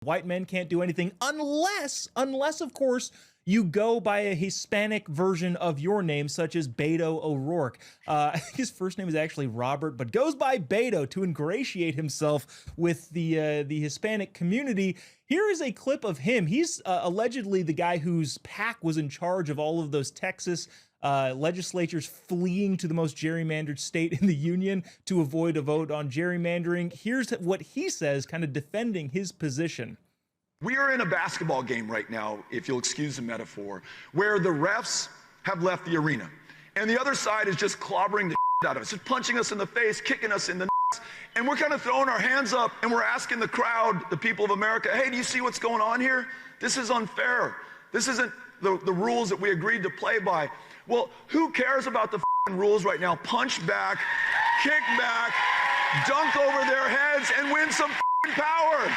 White men can't do anything unless of course, you go by a Hispanic version of your name, such as Beto O'Rourke. I think his first name is actually Robert, but goes by Beto to ingratiate himself with the Hispanic community. Here is a clip of him. He's allegedly the guy whose PAC was in charge of all of those Texas legislatures fleeing to the most gerrymandered state in the union to avoid a vote on gerrymandering. Here's what he says, kind of defending his position. We are in a basketball game right now, if you'll excuse the metaphor, where the refs have left the arena. And the other side is just clobbering the out of us, just punching us in the face, kicking us in the nuts. And we're kind of throwing our hands up and we're asking the crowd, the people of America, hey, do you see what's going on here? This is unfair. This isn't the rules that we agreed to play by. Well, who cares about the rules right now? Punch back, kick back, dunk over their heads, and win some power.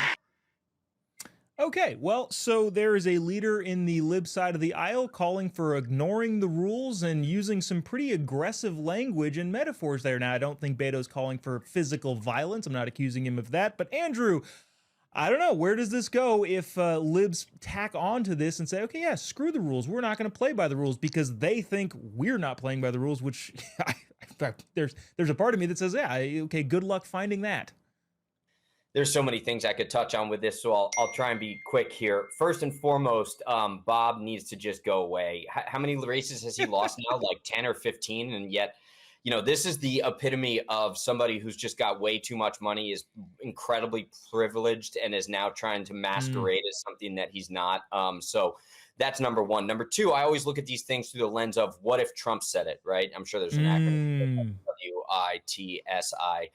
Okay, well, so there is a leader in the lib side of the aisle calling for ignoring the rules and using some pretty aggressive language and metaphors there. Now, I don't think Beto's calling for physical violence. I'm not accusing him of that. But Andrew, I don't know, where does this go if libs tack on to this and say, okay, yeah, screw the rules. We're not going to play by the rules because they think we're not playing by the rules, which there's a part of me that says, yeah, okay, good luck finding that. There's so many things I could touch on with this, so I'll try and be quick here. First and foremost, Bob needs to just go away. How many races has he lost now? Like 10 or 15, and yet, you know, this is the epitome of somebody who's just got way too much money, is incredibly privileged, and is now trying to masquerade as something that he's not. So that's number one. Number two, I always look at these things through the lens of what if Trump said it, right? I'm sure there's an acronym, WITSI.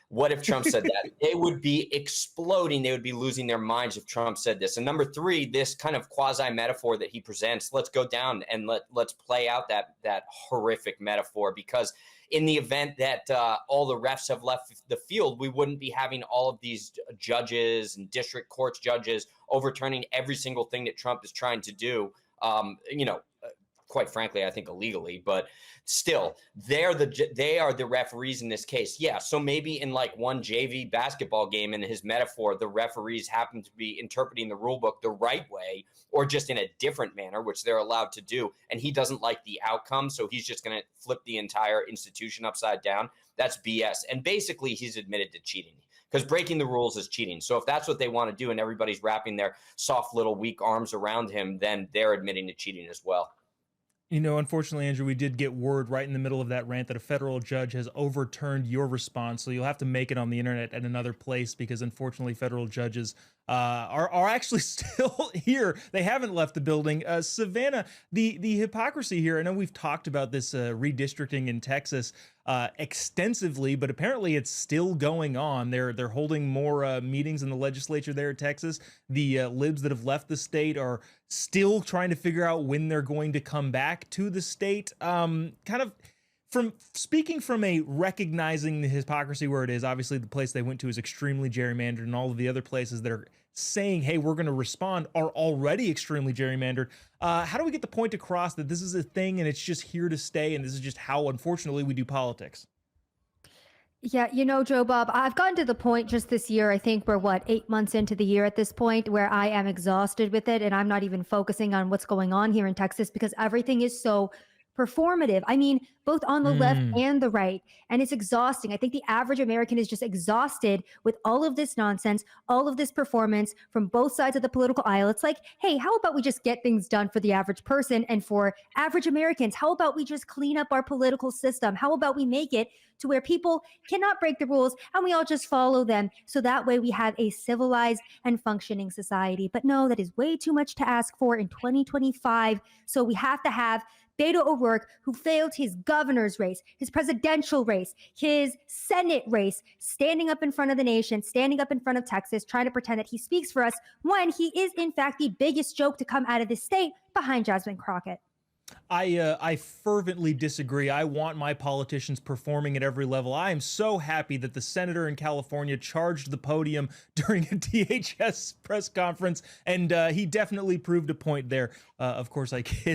What if Trump said that? They would be exploding. They would be losing their minds if Trump said this. And number three, this kind of quasi metaphor that he presents, let's go down and let's play out that horrific metaphor, because in the event that all the refs have left the field, we wouldn't be having all of these judges and district courts judges overturning every single thing that Trump is trying to do. Quite frankly, I think illegally, but still, they are the referees in this case. Yeah, so maybe in like one JV basketball game, in his metaphor, the referees happen to be interpreting the rule book the right way or just in a different manner, which they're allowed to do, and he doesn't like the outcome, so he's just going to flip the entire institution upside down. That's BS. And basically, he's admitted to cheating, because breaking the rules is cheating. So if that's what they want to do and everybody's wrapping their soft little weak arms around him, then they're admitting to cheating as well. You know, unfortunately, Andrew, we did get word right in the middle of that rant that a federal judge has overturned your response. So you'll have to make it on the internet at another place, because unfortunately, federal judges are actually still here. They haven't left the building. Savannah, the hypocrisy here. I know we've talked about this redistricting in Texas extensively, but apparently it's still going on. They're holding more meetings in the legislature there in Texas. The libs that have left the state are still trying to figure out when they're going to come back to the state. Kind of from speaking from a recognizing the hypocrisy where it is, obviously the place they went to is extremely gerrymandered, and all of the other places that are saying, hey, we're going to respond, are already extremely gerrymandered. How do we get the point across that this is a thing and it's just here to stay, and this is just how, unfortunately, we do politics? Yeah, you know, Joe Bob, I've gotten to the point just this year, I think we're 8 months into the year at this point, where I am exhausted with it, and I'm not even focusing on what's going on here in Texas, because everything is so performative. I mean, both on the left and the right. And it's exhausting. I think the average American is just exhausted with all of this nonsense, all of this performance from both sides of the political aisle. It's like, hey, how about we just get things done for the average person and for average Americans? How about we just clean up our political system? How about we make it to where people cannot break the rules and we all just follow them, so that way we have a civilized and functioning society? But no, that is way too much to ask for in 2025. So we have to have Beto O'Rourke, who failed his governor's race, his presidential race, his Senate race, standing up in front of the nation, standing up in front of Texas, trying to pretend that he speaks for us, when he is, in fact, the biggest joke to come out of this state behind Jasmine Crockett. I fervently disagree. I want my politicians performing at every level. I am so happy that the senator in California charged the podium during a DHS press conference, and he definitely proved a point there. Of course, I kid.